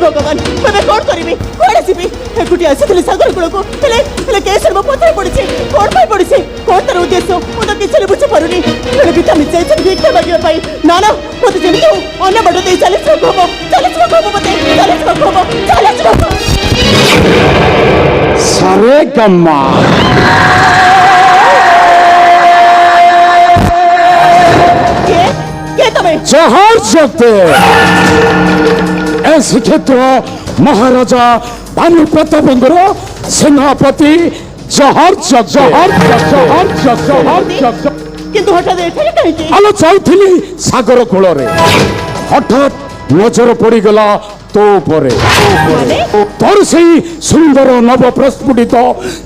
भगवान मैं कौन करी कौन आसबि एकुटी आसी सागर कूल को केस पथर पड़ी कौन पाई पड़ी कौन तार उद्देश्य मुझे किसी बुझी पारुनी भिता मिसाई भिक्षा मागे ना ना मत जमी अन्न बाट दे 40 वर्ष हम मत 40 वर्ष हम 40 वर्ष सारे गम्मा जहर जगते ऐसे क्षेत्र महाराजा भानु प्रतापंगर सेनापति जहर जग जहर जग जहर जग जहर जग किंतु हठात एठारे कहीं आलो जाउथिली सागर कूल रे हठात नजर पड़ीगला तो परे तोर से सुंदर नव प्रस्फुटित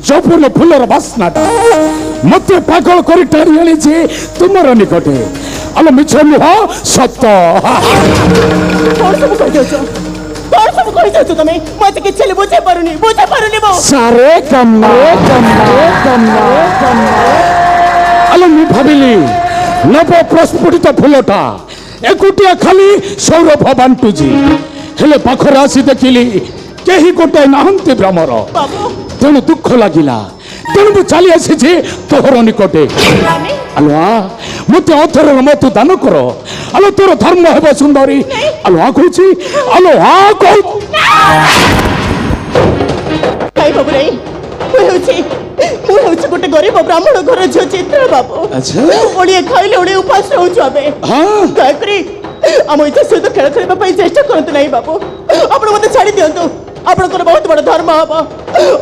जौवन फूलर बास्नाटा मत पागल कर टाणी आनी तुमर निकटे आलो मिछ नुह सत सारे आलो मु भाविली नव प्रस्फुटित फूलटा एकुटिया खाली सौरभ बांटुजी हेले पाखर आसी देखिली कहीं गोटे नाहंती भ्रमर तेणु दुख लगिला तेणु मु चली आसी तोहर निकटे आलो मत अथर मत दान कर आलो तोर धर्म हेब सुंदरी आलो कहूँ आलो गोटे गरीब ब्राह्मण घर झील चित्र बाबू ओडिया खाइले ओडिया उपास रोचे आम इच्छा सहित खेल खेलने चेष्टा करते नहीं बाबू आप मत छाड़ी दिंतु आपंकर बहुत बड़ धर्म हम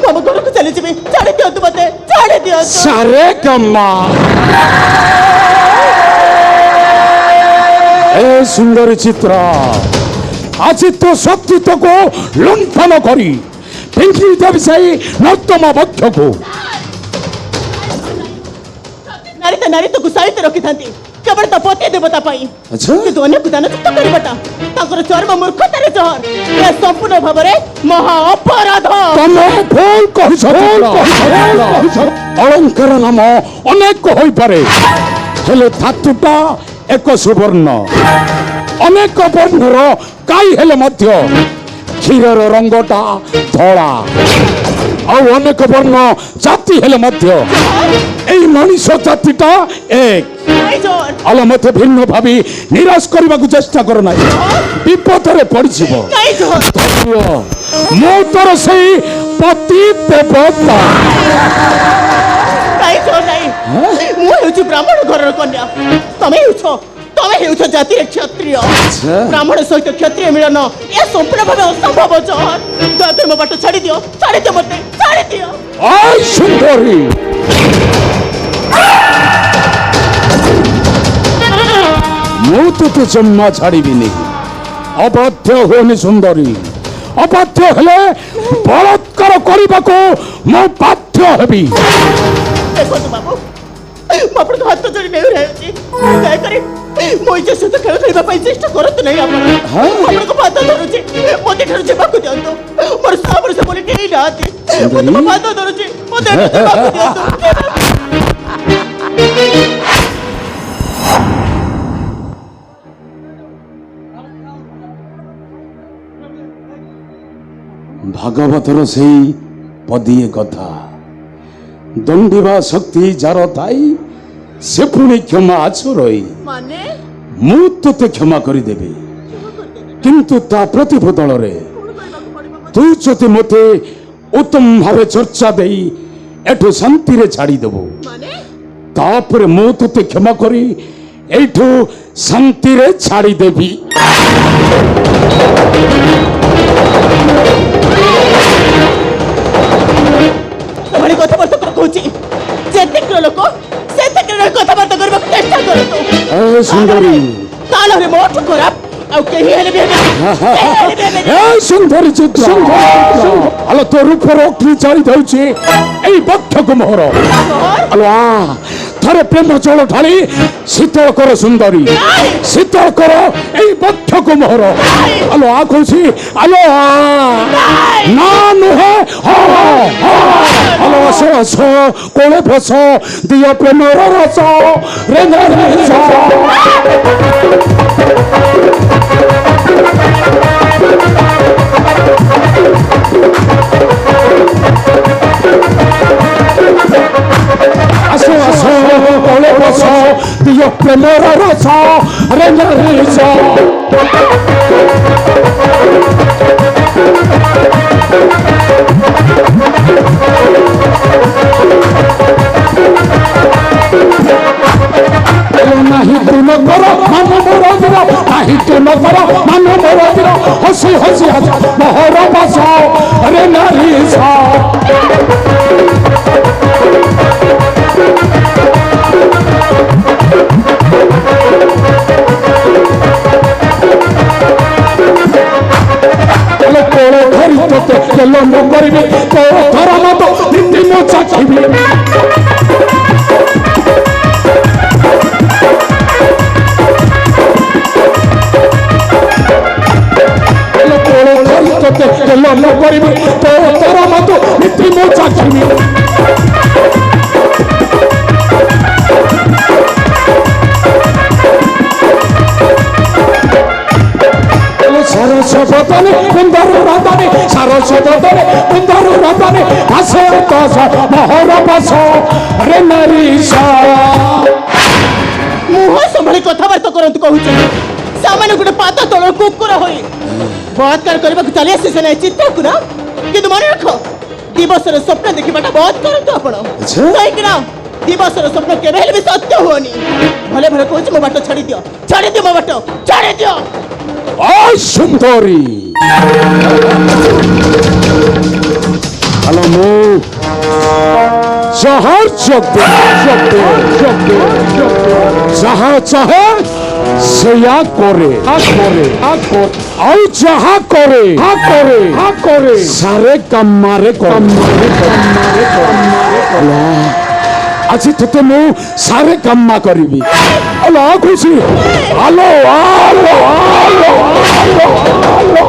आम घर को चली जी छाड़ी दिंतु मत छाड़ी दिंतु सारे कम्मा ए सुंदर चित्र आज तो शक्ति तो को लुंठन करी पिंकी देवी नर्तमा बक्ष को नारी तो गुसाई रखी था केवल तो पति देवता किंतु अन्य को दान करवाटा चर्म मूर्खतार जहर यह संपूर्ण भाव में महा अपराध अलंकार नाम अनेक हो पारे हेले धातुटा एक सुवर्ण अनेक वर्णर काई हेले मध्य क्षीरर रंगटा धला अनेक वर्ण जाति हेले मध्य एई मनीष जातिटा एक आलो मत भिन्न भावी निराश करने को चेष्टा कर ना विपद रे पड़ मो तोर से पति देवता ब्राह्मण घर कन्या तमें जाति क्षत्रिय ब्राह्मण सहित क्षत्रिय मिलन यह संपूर्ण भाव असंभव जहर मो बाट छाड़ी दियो मत छाड़ी दियो सुंदरी मु तो जम्मा छाड़बी अबाध्य होनी सुंदरी अबाध्य हेले बलात्कार करने को मु बाध्य हेबी देखो बाबू आप हाथ जोड़ी नहीं रहे मो इच्छा सहित खेल खेलने चेष्टा करते नहीं आपको बात धरुची मत ठार जावाक दिंतु मोर सामने से बोली कहीं ना बात धरुची भागवतर से पदीए कथा दंडिवा शक्ति जार थाई से पुणी क्षमा आछरई माने मु तोते क्षमा करदेवी किंतु ता प्रतिबदल रे तू जति मते उत्तम भावे चर्चा देई एठो शांति रे छाड़ी देबो तापर मु तोते क्षमा करी एठो शांति रे छाड़ी देवी कथबार्ता कहूँ जेतिक लोक से कथबार्ता करने चेष्टा कर सुंदरी मोट खराब सुंदरी चित्र आलो तो रूपर अग्नि चाली दौची एई बक्ष को मोहर आलो थरे प्रेम चल ढाली शीतल कर सुंदरी शीतल कर एई बक्ष को मोहर आलो कहूँ आलो ना नुहे आलो आस आस कोले फस दिया प्रेम रस रे প্রেমের রস রে নারীস নাহি তুন কর মান মরদির নাহি তুন কর মান মরদির হসি হসি হাস মহর বাস রে নারীস কোড় ধরি তোতে কেলম করিবি তোর ধর মত দিদি মো চাখিবি তোতে কেলম করিবি তোর মত দিদি মো চাখিবি সারস বদনে কুন্দর রাধনে সারস বদনে কুন্দর রাধনে ভাসে দশ মহর বাস রে নারীস মুহ সম্ভাଳି କଥାବାର୍ତ୍ତା କରନ୍ତୁ କହୁଛନ୍ତି ସାମାନ୍ୟ ଗୋଟେ ପାଦ ତଳର କୁକୁର ହୋଇ ବଳାତ୍କାର କରିବାକୁ ଚାଲି ଆସିছে ନାହିଁ ଚିତ୍ତାକୁ ନା କିନ୍ତୁ ମନେ ରଖ ଦିବସର ସ୍ୱପ୍ନ ଦେଖିବାଟା ବନ୍ଦ କରନ୍ତୁ ଆପଣ କାହିଁକି ନା ଦିବସର ସ୍ୱପ୍ନ କେବେ ହେଲେ ବି ସତ୍ୟ ହୁଅନି ଭଲେ ଭଲେ କହୁଛି ମୋ ବାଟ ଛାଡ଼ିଦିଅ ମୋ ବାଟ ଛାଡ଼ିଦିଅ ওই সুন্দরী আলমু যাহার যাহা চাহে সেয়া করে আউ যাহা করে সারে কাম্মারে আজি তোতে মু সারে কাম্মা করিবি আলো খুশি আলো আলো আলো আলো আলো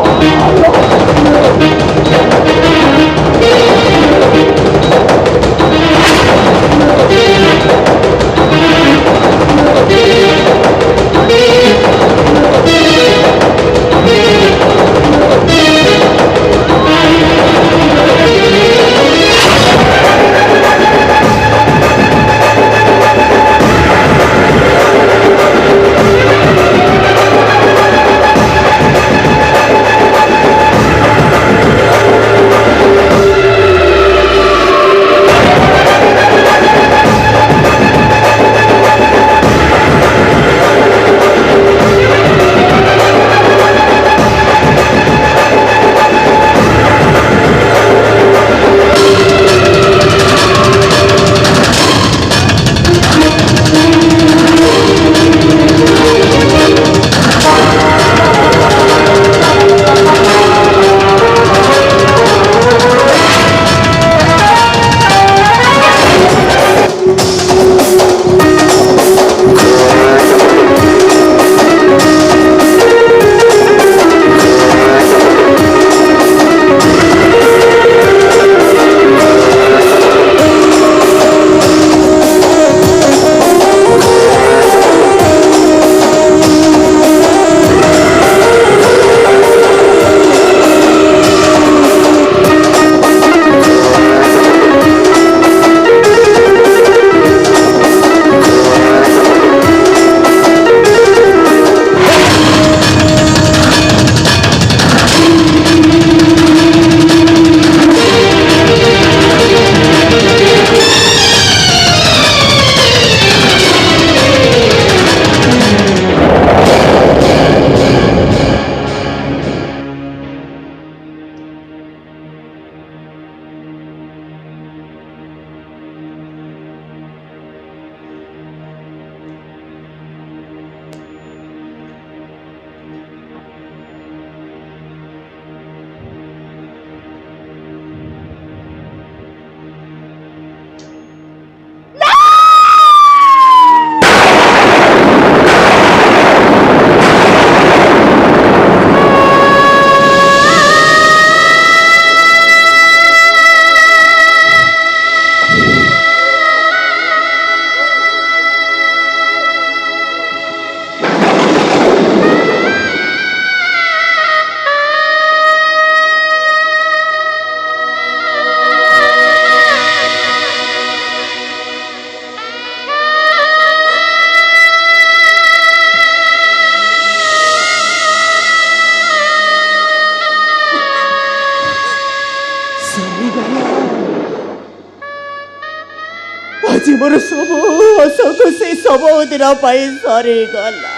ଆଜି ମୋର ସବୁ ହସ ଖୁସି ସବୁଦିନ ପାଇଁ ସରିଗଲା।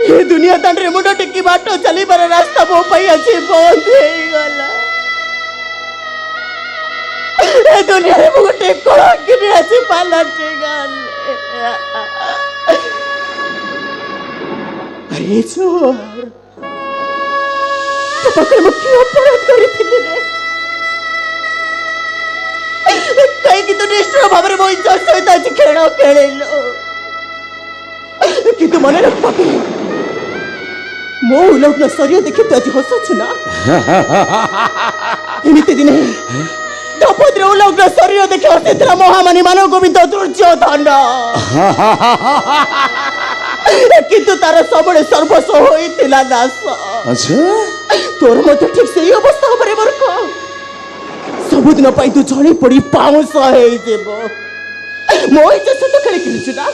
ଏ ଦୁନିଆ ଦାଣ୍ଡରେ ମୁଣ୍ଡ ଟେକି ବାଟ ଚାଲିବାର ରାସ୍ତା ମୋ ପାଇଁ ଆଜି ବନ୍ଦ ହେଇଗଲା। ଏ ଦୁନିଆରେ ମୁଁ ଗୋଟେ କଳଙ୍କିନୀ ଆଜି ପାଲଟି ଗଲି। ଆରେ ଚୋର, ତୋ ପାଖରେ ମୁଁ କି ଅପରାଧ କରିଥିଲି ରେ? କାହିଁକି ତୁ ନିଷ୍ଠୁର ଭାବରେ ମୋ ଇଜ୍ଜତ ସହିତ ଆଜି ଖେଳ ଖେଳିଲୁ? କିନ୍ତୁ ମନେ ରଖ ପାପି, ମୋ ଉଲଗ୍ନ ଶରୀର ଦେଖି ତୁ ଆଜି ହସୁଛୁ ନା? ଏମିତି ଦିନେ ଦ୍ରୌପଦୀର ଉଲଗ୍ନ ଶରୀର ଦେଖି ହସିଥିଲା ମହାମାନି ମାନବ ଗୋବିନ୍ଦ ଦୁର୍ଯ୍ୟୋଧନ। କିନ୍ତୁ ତାର ସବୁବେଳେ ସର୍ବସ୍ୱ ହୋଇଥିଲା ଦାସ। ତୋର ମଧ୍ୟ ଠିକ ସେଇ ଅବସ୍ଥା ହବରେ ମୂର୍ଖ। ସବୁଦିନ ପାଇଁ ତୁ ଝଳି ପଡି ପାଉଁଶ ହେଇଯିବ। ମୋ ଇଜ୍ଜତ ସହିତ ଖେଳି ଖେଳିଛୁ ନା?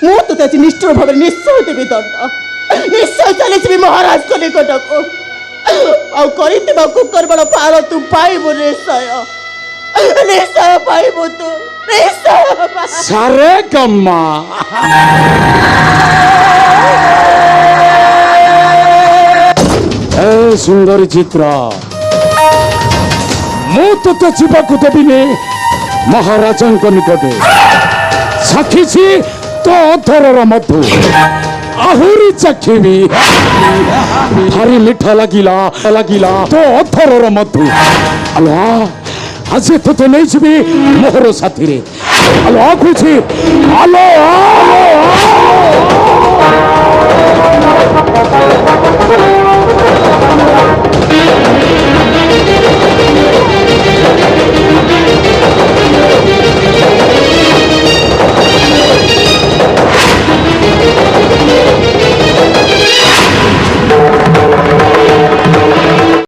ମୁଁ ତୋତେ ଆଜି ନିଷ୍ଠୁର ଭାବରେ ନିଶ୍ଚୟ ଦେବି ଦଣ୍ଡ। ନିଶ୍ଚୟ ଚାଲିଯିବି ମହାରାଜଙ୍କ ନିକଟକୁ। ଆଉ କରିଥିବା କୁକର୍ମଣ ପାଳ ତୁ ପାଇବୁ ନିଶ୍ଚୟ। ନିଶ୍ଚୟ ପାଇବୁ ତୁ, ନିଶ୍ଚୟ। ସାରେ ଗମ୍ମା ଏ ସୁନ୍ଦରୀ ଚିତ୍ର, ମୁଁ ତୋତେ ଯିବାକୁ ଦେବିନି ମହାରାଜଙ୍କ ନିକଟେ। ସାକ୍ଷୀଛି ତୋ ଅଧରର ମଧୁ, ଆହୁରି ଚାଖିବି। ଭାରି ମିଠା ଲାଗିଲା ତୋ ଅଧରର ମଧୁ। ଆଲୋ ଆଜି ତୋତେ ନେଇଯିବି ମୋହର ସାଥିରେ। ଆଲୋ କହୁଛି, ଆଲୋ।